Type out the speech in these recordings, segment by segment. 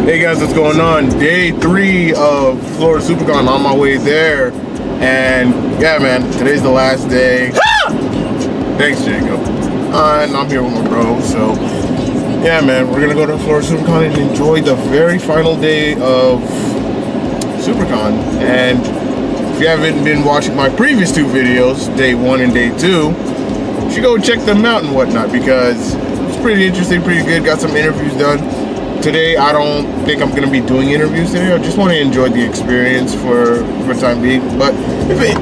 Hey guys, what's going on? Day 3 of Florida SuperCon, on my way there. And yeah, man, today's the last day. Thanks, Jacob. And I'm here with my bro, so yeah, man, we're gonna go to Florida SuperCon and enjoy the very final day of SuperCon. And if you haven't been watching my previous 2 videos, day 1 and day 2, you should go check them out and whatnot, because it's pretty interesting, pretty good. Got some interviews done. Today, I don't think I'm going to be doing interviews today. I just want to enjoy the experience for the time being. But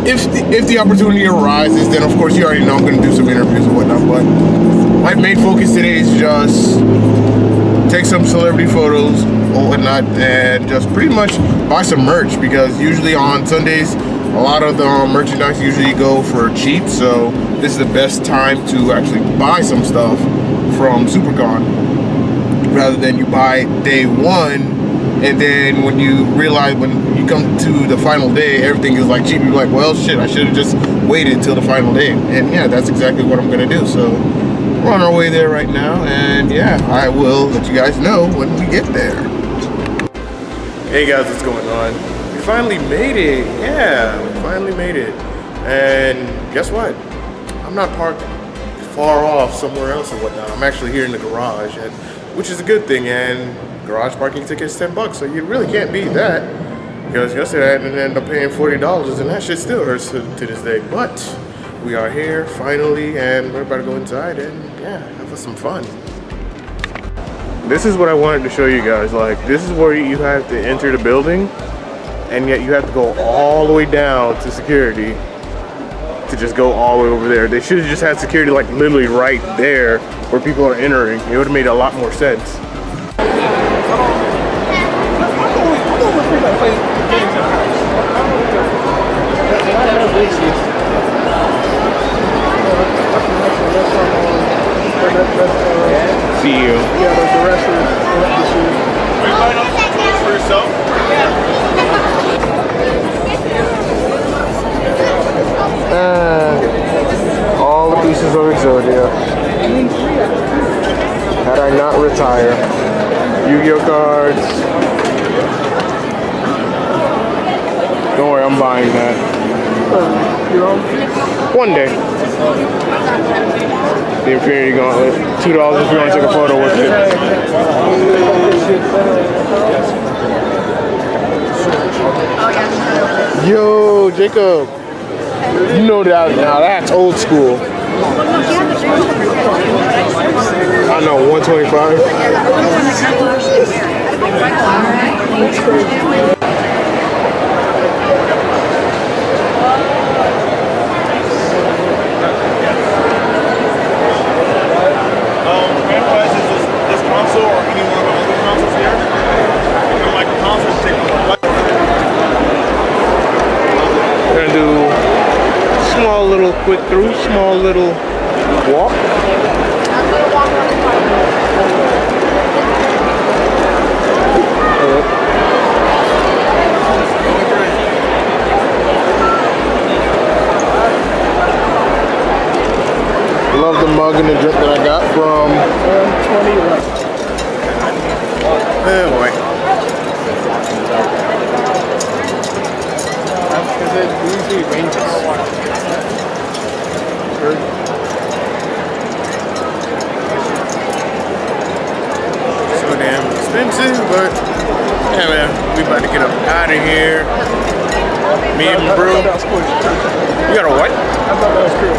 if the opportunity arises, then of course you already know I'm going to do some interviews and whatnot. But my main focus today is just take some celebrity photos or whatnot, and just pretty much buy some merch, because usually on Sundays, a lot of the merchandise usually go for cheap. So this is the best time to actually buy some stuff from SuperCon, rather than you buy day 1 and then when you realize, when you come to the final day, everything is like cheap. You're like, well shit, I should have just waited until the final day. And yeah, that's exactly what I'm gonna do. So we're on our way there right now, and yeah, I will let you guys know when we get there. Hey guys, what's going on? We finally made it. Yeah, we finally made it. And guess what? I'm not parked far off somewhere else or whatnot. I'm actually here in the garage, and which is a good thing, and garage parking ticket's $10, so you really can't beat that. Because yesterday I ended up paying $40, and that shit still hurts to this day. But we are here finally, and we're about to go inside and yeah, have some fun. This is what I wanted to show you guys. Like, this is where you have to enter the building, and yet you have to go all the way down to security to just go all the way over there. They should have just had security like literally right there where people are entering. It would have made a lot more sense. See you. Yeah, the rest of Are you buying all this for yourself? All the pieces of Exodia. Had I not retired. Yu-Gi-Oh cards. Don't worry, I'm buying that. One day. The Infinity Gauntlet. $2 if you want to take a photo with it. Yo, Jacob. You know that now, that's old school. I know, 125. This console or any one of the other consoles here? Like the consoles take We're gonna do small little quick through, small little walk. Love the mug and the drink that I got from 20 left. Oh boy. Because it usually ranges. So damn expensive, but yeah, man, we about to get up out of here. Me and my bro. You got a what? I thought that was true.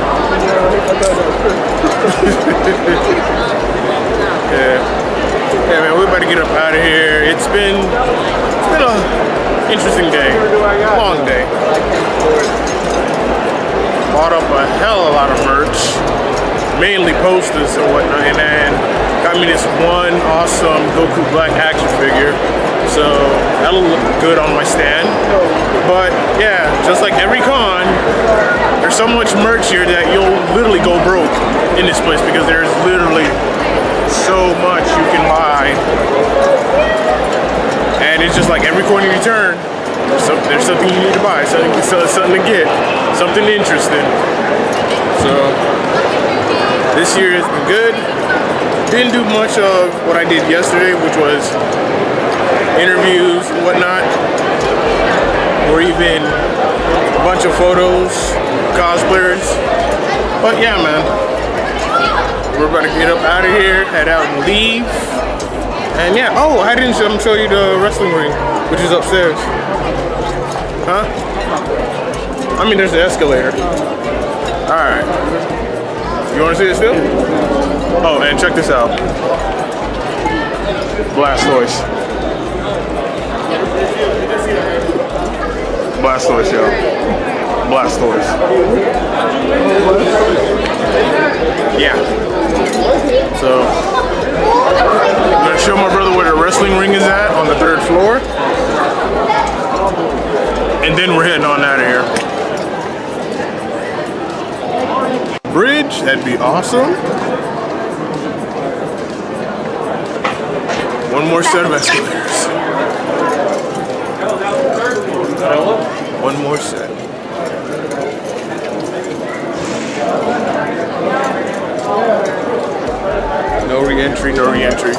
Yeah, man, we're about to get up out of here. It's been an interesting day, long day. Bought up a hell of a lot of merch, mainly posters and whatnot, and then got me this one awesome Goku Black action figure. So that'll look good on my stand. But yeah, just like every con, there's so much merch here that you'll literally go broke in this place, because there's literally so much you can buy. And it's just like every corner you turn, there's something you need to buy, something to get, something interesting. So this year has been good. Didn't do much of what I did yesterday, which was interviews and whatnot, or even a bunch of photos, cosplayers. But yeah, man, we're about to get up out of here, head out and leave. And yeah, oh, I didn't show you the wrestling ring, which is upstairs. Huh? I mean, there's the escalator. All right. You want to see it still? Oh, and check this out. Blastoise. Blastoise, yo. Blastoise. Yeah. So, I'm gonna show my brother where the wrestling ring is at on the 3rd floor. And then we're heading on out of here. Bridge, that'd be awesome. One more set of escalators. One more set. No re-entry, no re-entry.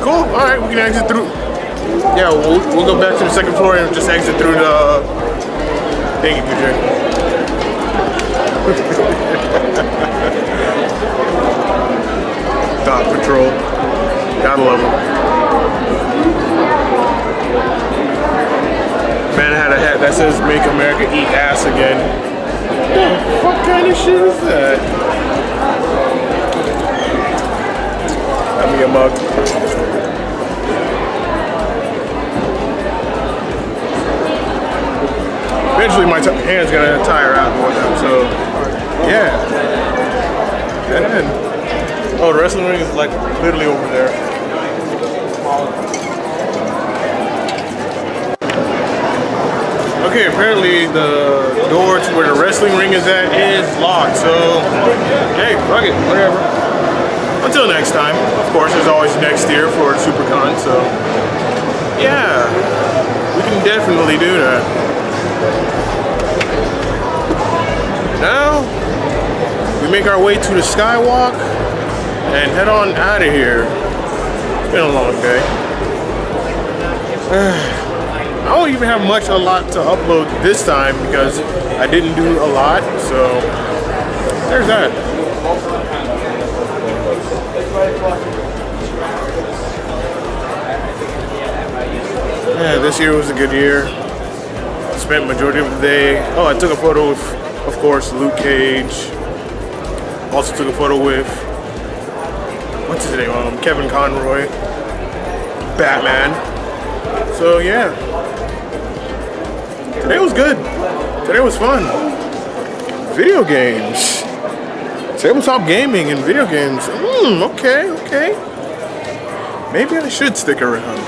Cool, all right, we can exit through. Yeah, we'll go back to the 2nd floor and just exit through the thank you, PJ. Dog Patrol. Gotta love him. Man had a hat that says "Make America Eat Ass Again." What kind of shit is that? Got me a mug. Eventually my hand's gonna tire out more than so yeah. And then, oh, the wrestling ring is like literally over there. Okay, apparently the door to where the wrestling ring is at is locked, so hey, fuck it, whatever. Until next time, of course, there's always next year for SuperCon, so yeah, we can definitely do that. Now, we make our way to the skywalk and head on out of here. It's been a long day. I don't even have a lot to upload this time because I didn't do a lot, so there's that. Yeah, this year was a good year. Spent majority of the day. Oh, I took a photo with, of course, Luke Cage. Also took a photo with, what's his name? Kevin Conroy. Batman. So yeah. Today was good. Today was fun. Video games. Tabletop gaming and video games. Okay. Maybe I should stick around.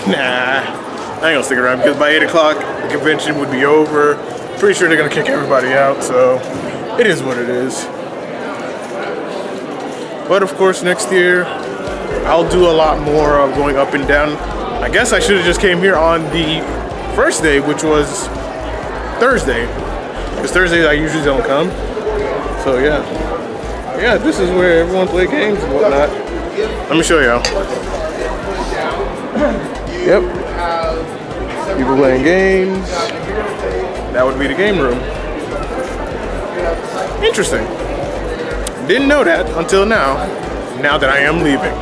Nah, I ain't gonna stick around because by 8 o'clock the convention would be over. Pretty sure they're gonna kick everybody out, so it is what it is. But of course next year I'll do a lot more of going up and down. I guess I should have just came here on the first day, which was Thursday. Because Thursdays I usually don't come. So yeah. Yeah, this is where everyone plays games and whatnot. Let me show y'all. Yep. People playing games. That would be the game room. Interesting. Didn't know that until now that I am leaving.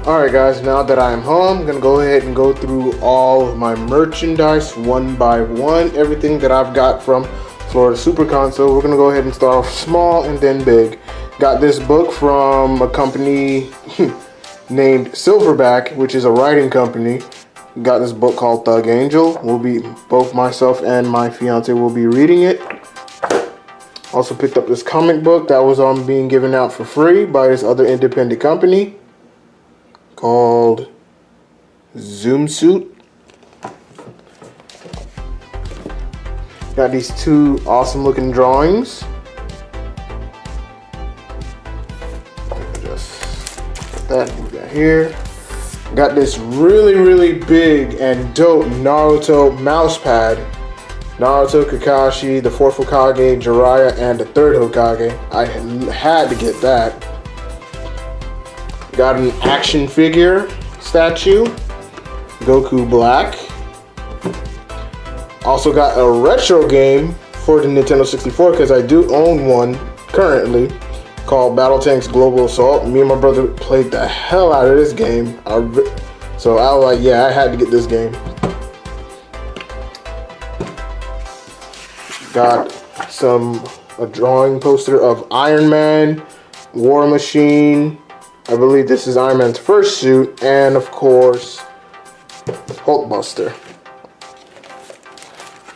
Alright guys, now that I am home, I'm going to go ahead and go through all of my merchandise one by one. Everything that I've got from Florida SuperCon. So we're going to go ahead and start off small and then big. Got this book from a company named Silverback, which is a writing company. Got this book called Thug Angel. Both myself and my fiance will be reading it. Also picked up this comic book that was being given out for free by this other independent company called Zoom Suit. Got these two awesome looking drawings. Just put that here. Got this really big and dope Naruto mouse pad. Naruto, Kakashi, the 4th Hokage, Jiraiya, and the 3rd Hokage. I had to get that. Got an action figure statue, Goku Black. Also got a retro game for the Nintendo 64 because I do own one currently called Battle Tanks Global Assault. Me and my brother played the hell out of this game. So I was like, yeah, I had to get this game. Got a drawing poster of Iron Man, War Machine. I believe this is Iron Man's first suit, and of course, Hulkbuster.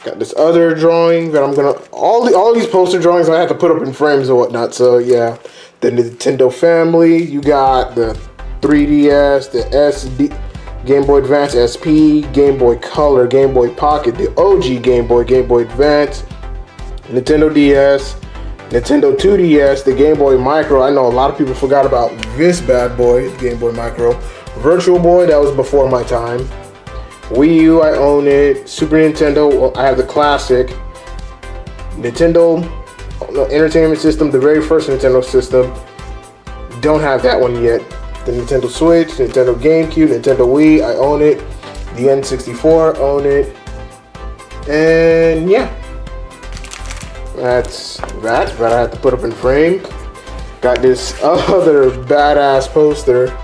Got this other drawing that I'm gonna all these poster drawings I have to put up in frames and whatnot. So yeah, the Nintendo family. You got the 3DS, the SD, Game Boy Advance SP, Game Boy Color, Game Boy Pocket, the OG Game Boy, Game Boy Advance, Nintendo DS, Nintendo 2DS, the Game Boy Micro. I know a lot of people forgot about this bad boy, the Game Boy Micro. Virtual Boy, that was before my time. Wii U, I own it. Super Nintendo, well, I have the classic. Nintendo Entertainment System, the very first Nintendo system. Don't have that one yet. The Nintendo Switch, Nintendo GameCube, Nintendo Wii, I own it. The N64, own it. And yeah. That's that I have to put up in frame. Got this other badass poster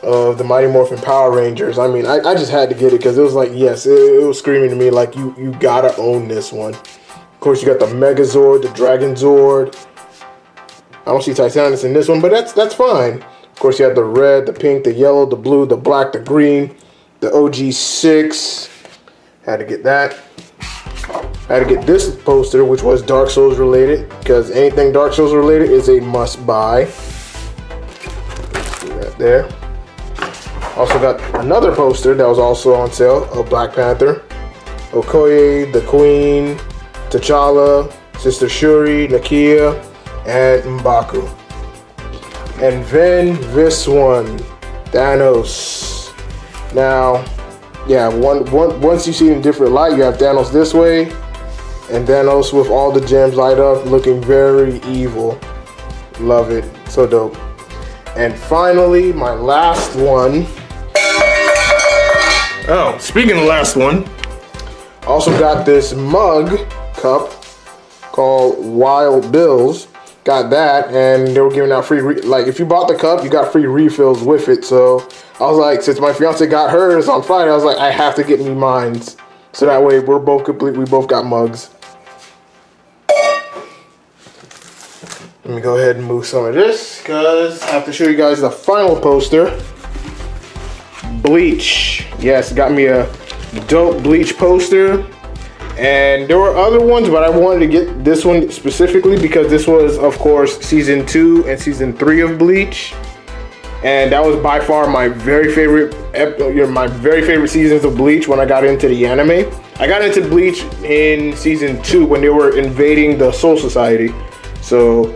of the Mighty Morphin Power Rangers. I mean, I just had to get it because it was like, yes, it was screaming to me like, you gotta own this one. Of course, you got the Megazord, the Dragon Zord. I don't see Titanus in this one, but that's fine. Of course, you have the red, the pink, the yellow, the blue, the black, the green, the OG6. Had to get that. I had to get this poster, which was Dark Souls related, because anything Dark Souls related is a must buy. See that there. Also got another poster that was also on sale of Black Panther, Okoye, the Queen, T'Challa, Sister Shuri, Nakia, and M'Baku. And then this one, Thanos. Now, yeah, once you see it in different light, you have Thanos this way, and Thanos with all the gems light up, looking very evil. Love it, so dope. And finally, my last one. Oh, speaking of the last one, also got this mug cup called Wild Bills. Got that, and they were giving out free, like if you bought the cup, you got free refills with it. So I was like, since my fiance got hers on Friday, I was like, I have to get me mine. So that way we're both complete, we both got mugs. Let me go ahead and move some of this, because I have to show you guys the final poster. Bleach. Yes, got me a dope Bleach poster. And there were other ones, but I wanted to get this one specifically because this was, of course, season 2 and season 3 of Bleach. And that was by far my very favorite seasons of Bleach when I got into the anime. I got into Bleach in season 2 when they were invading the Soul Society. So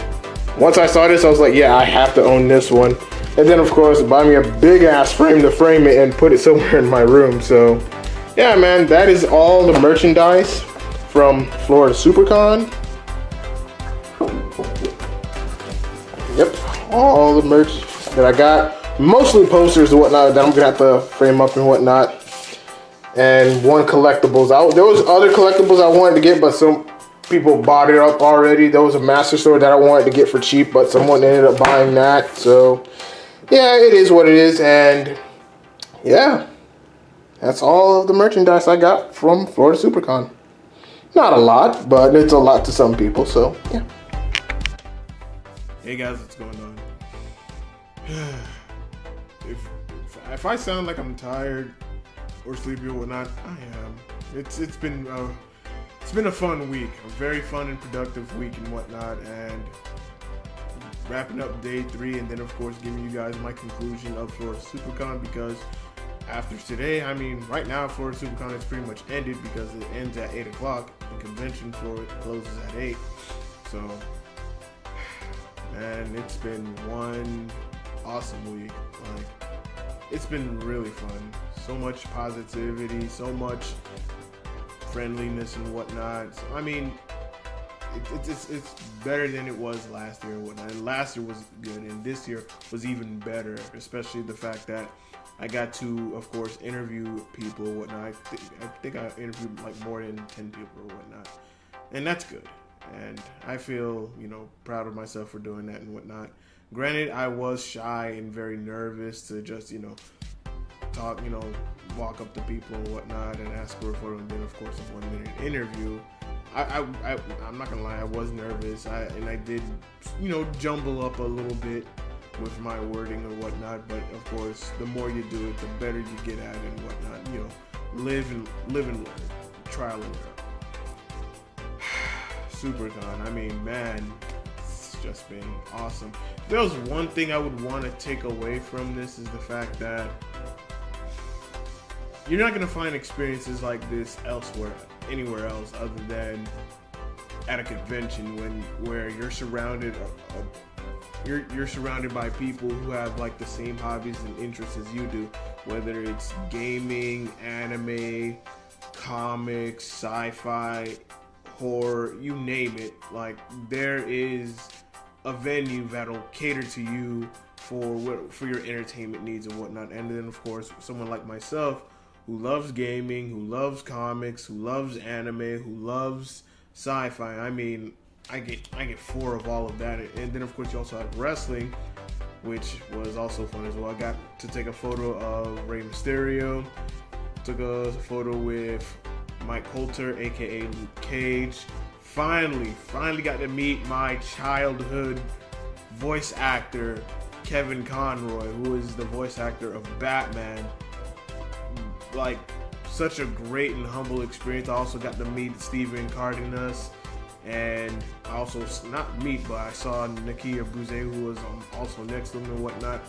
once I saw this, I was like, yeah, I have to own this one. And then, of course, buy me a big ass frame to frame it and put it somewhere in my room. So yeah, man, that is all the merchandise from Florida SuperCon. Yep, all the merch that I got. Mostly posters and whatnot that I'm gonna have to frame up and whatnot. And one collectibles. There was other collectibles I wanted to get, but some people bought it up already. There was a Master Sword that I wanted to get for cheap, but someone ended up buying that. So yeah, it is what it is. And yeah, that's all of the merchandise I got from Florida SuperCon. Not a lot, but it's a lot to some people, so yeah. Hey guys, what's going on? If I sound like I'm tired or sleepy or whatnot, I am. It's been a fun week, a very fun and productive week and whatnot, and wrapping up day 3, and then of course giving you guys my conclusion of Florida SuperCon, because after today, I mean, right now Florida SuperCon is pretty much ended because it ends at 8 o'clock. The convention for it closes at 8. So, man, it's been one awesome week. Like, it's been really fun. So much positivity, so much friendliness and whatnot. So, I mean, it's better than it was last year and whatnot. And last year was good, and this year was even better, especially the fact that I got to, of course, interview people and whatnot. I think I interviewed like more than 10 people or whatnot, and that's good. And I feel, proud of myself for doing that and whatnot. Granted, I was shy and very nervous to just, talk, walk up to people and whatnot and ask for a photo, and then of course a 1-minute interview. I'm not gonna lie, I was nervous. I did, jumble up a little bit with my wording and whatnot. But of course, the more you do it, the better you get at it and whatnot. Live and learn, trial and error. SuperCon, I mean, man, it's just been awesome. If there was one thing I would want to take away from this, is the fact that you're not gonna find experiences like this anywhere else other than at a convention, where you're surrounded you're surrounded by people who have like the same hobbies and interests as you do, whether it's gaming, anime, comics, sci-fi, horror, you name it. Like, there is a venue that'll cater to you for your entertainment needs and whatnot. And then of course, someone like myself who loves gaming, who loves comics, who loves anime, who loves sci-fi. I mean, I get 4 of all of that. And then of course you also have wrestling, which was also fun as well. I got to take a photo of Rey Mysterio, took a photo with Mike Coulter, aka Luke Cage. Finally got to meet my childhood voice actor, Kevin Conroy, who is the voice actor of Batman. Like, such a great and humble experience. I also got to meet Steven Cardenas, and I also, not meet, but I saw Nakia Bruze, who was also next to him and whatnot.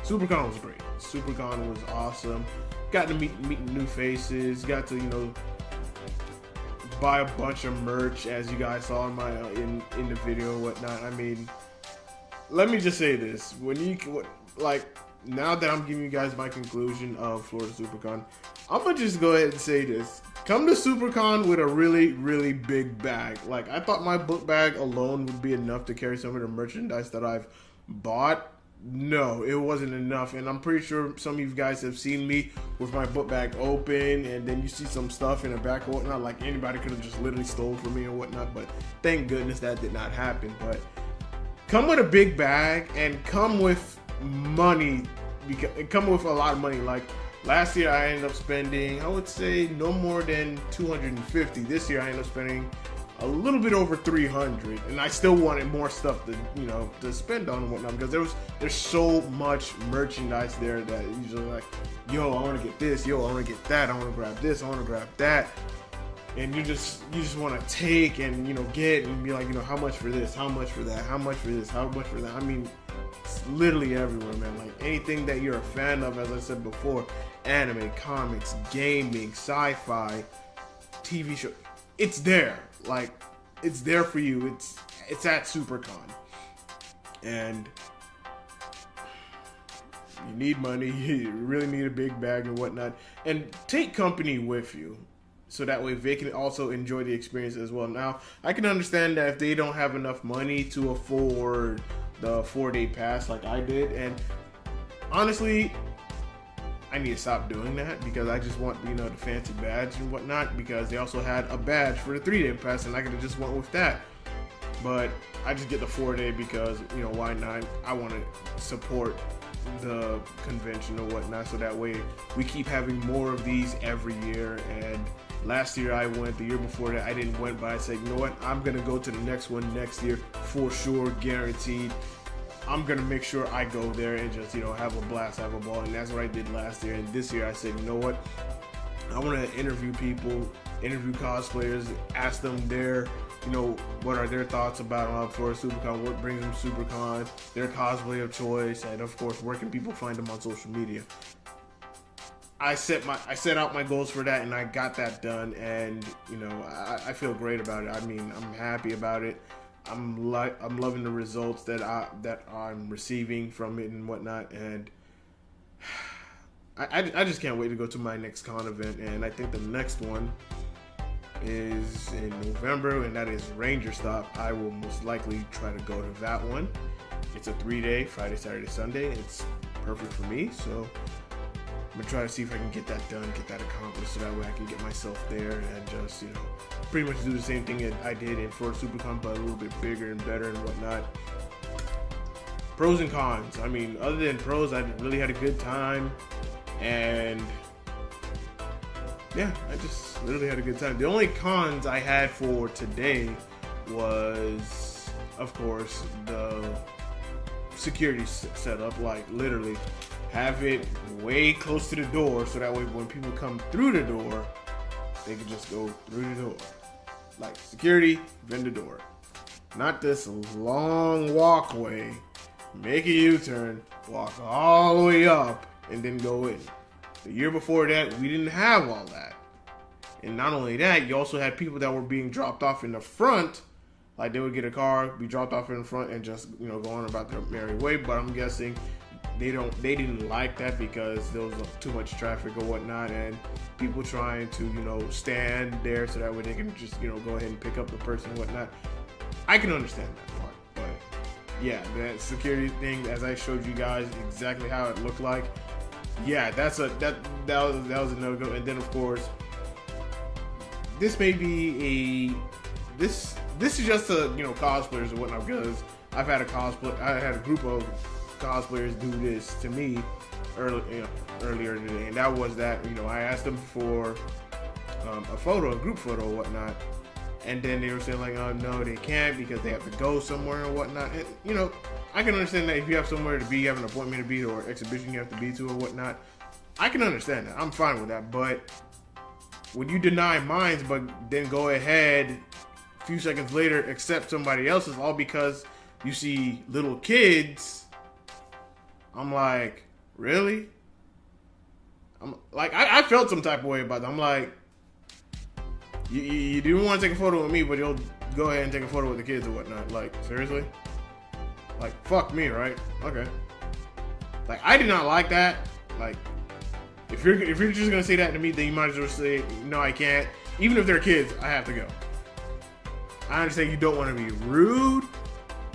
SuperCon was great. SuperCon was awesome. Got to meet new faces. Got to, buy a bunch of merch, as you guys saw in my in the video and whatnot. I mean, let me just say this: now that I'm giving you guys my conclusion of Florida SuperCon, I'm gonna just go ahead and say this: come to SuperCon with a really, really big bag. Like, I thought my book bag alone would be enough to carry some of the merchandise that I've bought. No, it wasn't enough, and I'm pretty sure some of you guys have seen me with my book bag open, and then you see some stuff in the back and whatnot. Like, anybody could have just literally stole from me and whatnot, but thank goodness that did not happen. But come with a big bag and come with money, because come with a lot of money. Like, last year I ended up spending, I would say, no more than $250. This year I ended up spending a little bit over $300, and I still wanted more stuff to spend on and whatnot, because there's so much merchandise there that usually like, yo, I want to get this, yo, I want to get that, I want to grab this, I want to grab that, and you just want to take and get and be like, how much for this, how much for that, how much for this, how much for that. I mean, it's literally everywhere, man. Like, anything that you're a fan of, as I said before, anime, comics, gaming, sci-fi, TV show, it's there. Like, it's there for you. It's at SuperCon, and you need money. You really need a big bag and whatnot, and take company with you, so that way they can also enjoy the experience as well. Now, I can understand that if they don't have enough money to afford the 4-day pass like I did, and honestly, I need to stop doing that, because I just want, the fancy badge and whatnot, because they also had a badge for the 3-day pass, and I could have just went with that. But I just get the 4-day because, why not? I want to support the convention or whatnot, so that way we keep having more of these every year. And last year I went, the year before that I didn't went, but I said, you know what, I'm going to go to the next one next year for sure, guaranteed. I'm going to make sure I go there and just, have a blast, have a ball. And that's what I did last year. And this year I said, you know what? I want to interview people, interview cosplayers, ask them what are their thoughts about Florida SuperCon, what brings them SuperCon, their cosplay of choice, and of course, where can people find them on social media. I set out my goals for that, and I got that done. And, I feel great about it. I mean, I'm happy about it. I'm loving the results that I'm receiving from it and whatnot, and I just can't wait to go to my next con event. And I think the next one is in November, and that is Ranger Stop. I will most likely try to go to that one. It's a 3-day, Friday, Saturday, Sunday. It's perfect for me, so I'm gonna try to see if I can get that done, get that accomplished, so that way I can get myself there and just, you know, pretty much do the same thing that I did for SuperCon, but a little bit bigger and better and whatnot. Pros and cons. I mean, other than pros, I really had a good time, and yeah, I just literally had a good time. The only cons I had for today was, of course, the security setup. Like, literally have it way close to the door, so that way when people come through the door, they can just go through the door. Like, security, then the door. Not this long walkway, make a U-turn, walk all the way up, and then go in. The year before that, we didn't have all that. And not only that, you also had people that were being dropped off in the front. Like, they would get a car, be dropped off in the front, and just, you know, go on about their merry way. But I'm guessing they didn't like that because there was too much traffic or whatnot, and people trying to, you know, stand there so that way they can just, you know, go ahead and pick up the person and whatnot. I can understand that part, but yeah, that security thing, as I showed you guys exactly how it looked like. Yeah, that was a no-go. And then, of course, this may be this is just a, you know, cosplayers or whatnot, because I had a group of cosplayers do this to me earlier today, and that was that, you know, I asked them for a group photo or whatnot, and then they were saying like, oh no, they can't because they have to go somewhere and whatnot. And, you know, I can understand that if you have somewhere to be, you have an appointment to be, or exhibition you have to be to or whatnot. I can understand that. I'm fine with that. But when you deny mine, but then go ahead a few seconds later accept somebody else's, all because you see little kids, I'm like, really? I'm like, I felt some type of way about that. I'm like, you didn't want to take a photo with me, but you'll go ahead and take a photo with the kids or whatnot. Like, seriously? Like, fuck me, right? Okay. Like, I did not like that. Like, if you're just gonna say that to me, then you might as well say, no, I can't. Even if they're kids, I have to go. I understand you don't want to be rude,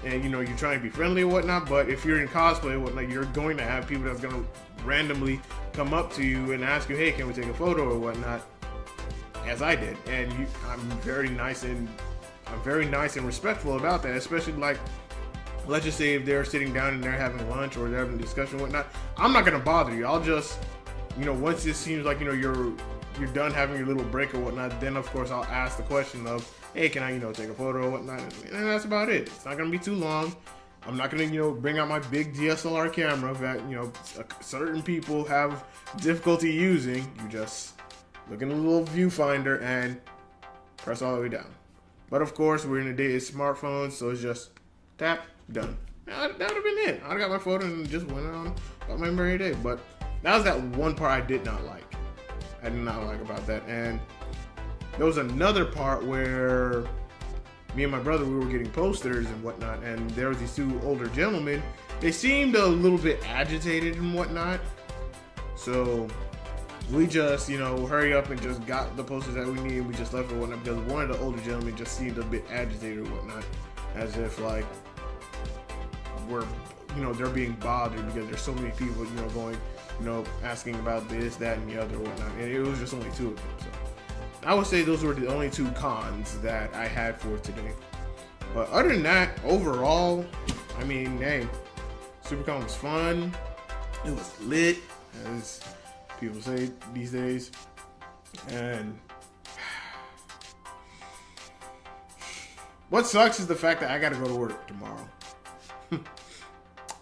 and, you know, you're trying to be friendly or whatnot, but if you're in cosplay or whatnot, you're going to have people that's gonna randomly come up to you and ask you, hey, can we take a photo or whatnot, as I did. And I'm very nice and respectful about that, especially, like, let's just say if they're sitting down and they're having lunch or they're having a discussion and whatnot, I'm not gonna bother you. I'll just, you know, once it seems like, you know, you're done having your little break or whatnot, then of course I'll ask the question of, hey, can I, you know, take a photo or whatnot, and that's about it. It's not gonna be too long. I'm not gonna, you know, bring out my big DSLR camera that, you know, certain people have difficulty using. You just look in the little viewfinder and press all the way down. But of course, we're in a day of smartphones, so it's just tap, done. That would have been it. I got my photo and just went on about my merry day. But that was that one part I did not like. I did not like about that. And there was another part where me and my brother, we were getting posters and whatnot, and there was these two older gentlemen. They seemed a little bit agitated and whatnot. So we just, you know, hurry up and just got the posters that we needed. We just left it or whatnot, because one of the older gentlemen just seemed a bit agitated or whatnot, as if like we're, you know, they're being bothered because there's so many people, you know, going, you know, asking about this, that, and the other or whatnot. And it was just only two of them. So I would say those were the only two cons that I had for today. But other than that, overall, I mean, hey, SuperCon was fun. It was lit, as people say these days. And what sucks is the fact that I gotta go to work tomorrow.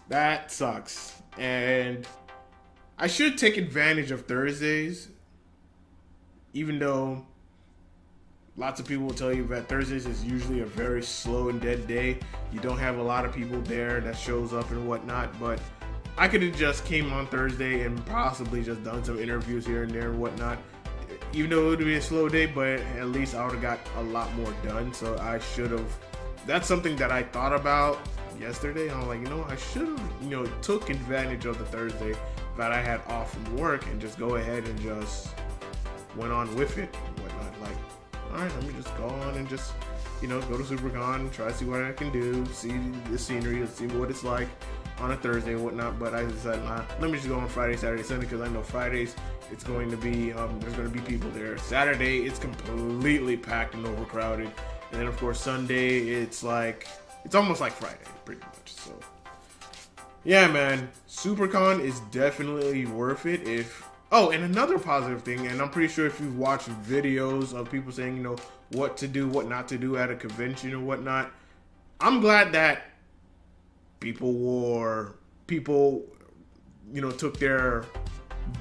That sucks. And I should take advantage of Thursdays, even though lots of people will tell you that Thursdays is usually a very slow and dead day. You don't have a lot of people there that shows up and whatnot, but I could have just came on Thursday and possibly just done some interviews here and there and whatnot. Even though it would be a slow day, but at least I would have got a lot more done. So I should have, that's something that I thought about yesterday. I'm like, you know, I should have, you know, took advantage of the Thursday that I had off from work and just go ahead and just went on with it and whatnot. Like, all right, let me just go on and just, you know, go to SuperCon, try to see what I can do, see the scenery, see what it's like on a Thursday and whatnot. But I decided, let me just go on Friday, Saturday, Sunday, because I know Fridays it's going to be, there's going to be people there. Saturday, it's completely packed and overcrowded. And then, of course, Sunday, it's almost like Friday, pretty much. So, yeah, man, SuperCon is definitely worth it. Oh, and another positive thing, and I'm pretty sure if you've watched videos of people saying, you know, what to do, what not to do at a convention or whatnot, I'm glad that people, you know, took their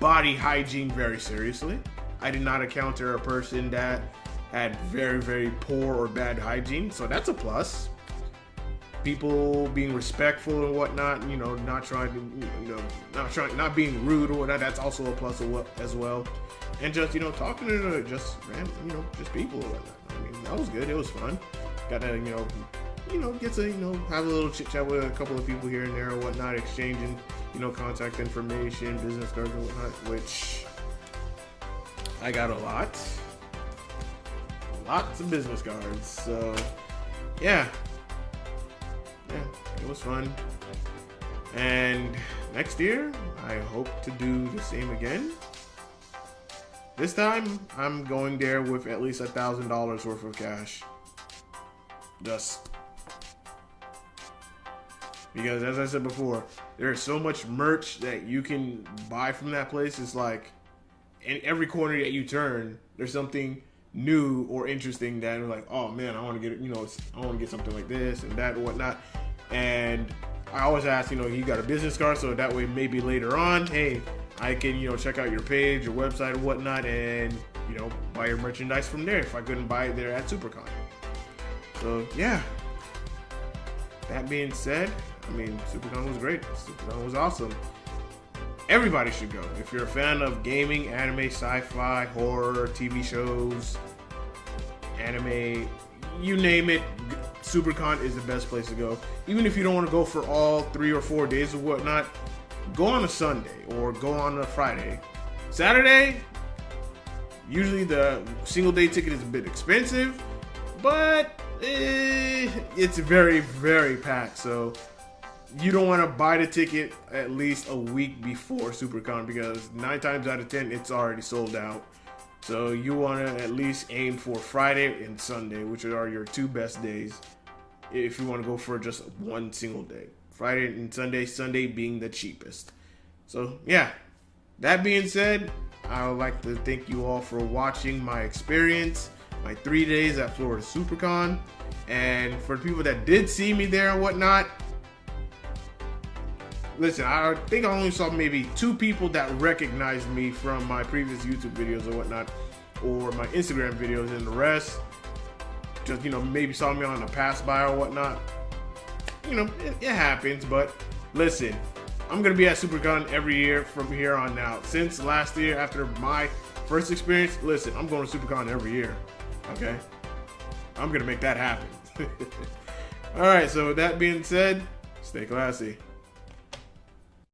body hygiene very seriously. I did not encounter a person that had very, very poor or bad hygiene, so that's a plus. People being respectful and whatnot, you know, not being rude or whatnot, that's also a plus as well. And just, you know, talking to just people or whatnot. I mean, that was good. It was fun. Got to, get to, have a little chit chat with a couple of people here and there or whatnot, exchanging, contact information, business cards and whatnot, which I got lots of business cards. So yeah, it was fun. And next year, I hope to do the same again. This time, I'm going there with at least $1,000 worth of cash. Just because, as I said before, there's so much merch that you can buy from that place. It's like, in every corner that you turn, there's something new or interesting that you're like, oh man, I want to get I want to get something like this and that and whatnot. And I always ask, you got a business card, so that way maybe later on, hey, I can, check out your page, your website or whatnot, and, buy your merchandise from there if I couldn't buy it there at SuperCon. So, yeah. That being said, SuperCon was great. SuperCon was awesome. Everybody should go. If you're a fan of gaming, anime, sci-fi, horror, TV shows, anime, you name it, SuperCon is the best place to go. Even if you don't want to go for all 3 or 4 days or whatnot, go on a Sunday or go on a Friday. Saturday, usually the single day ticket is a bit expensive, but it's very, very packed. So you don't want to buy the ticket at least a week before SuperCon, because 9 times out of 10 it's already sold out. So you want to at least aim for Friday and Sunday, which are your 2 best days if you want to go for just one single day. Friday and Sunday being the cheapest. So yeah, that being said, I would like to thank you all for watching my experience, my 3 days at Florida SuperCon. And for the people that did see me there and whatnot, listen, I think I only saw maybe 2 people that recognized me from my previous YouTube videos or whatnot, or my Instagram videos, and the rest just, maybe saw me on a pass by or whatnot. It happens, but listen, I'm going to be at SuperCon every year from here on out. Since last year, after my first experience, listen, I'm going to SuperCon every year, okay? I'm going to make that happen. All right, so with that being said, stay classy.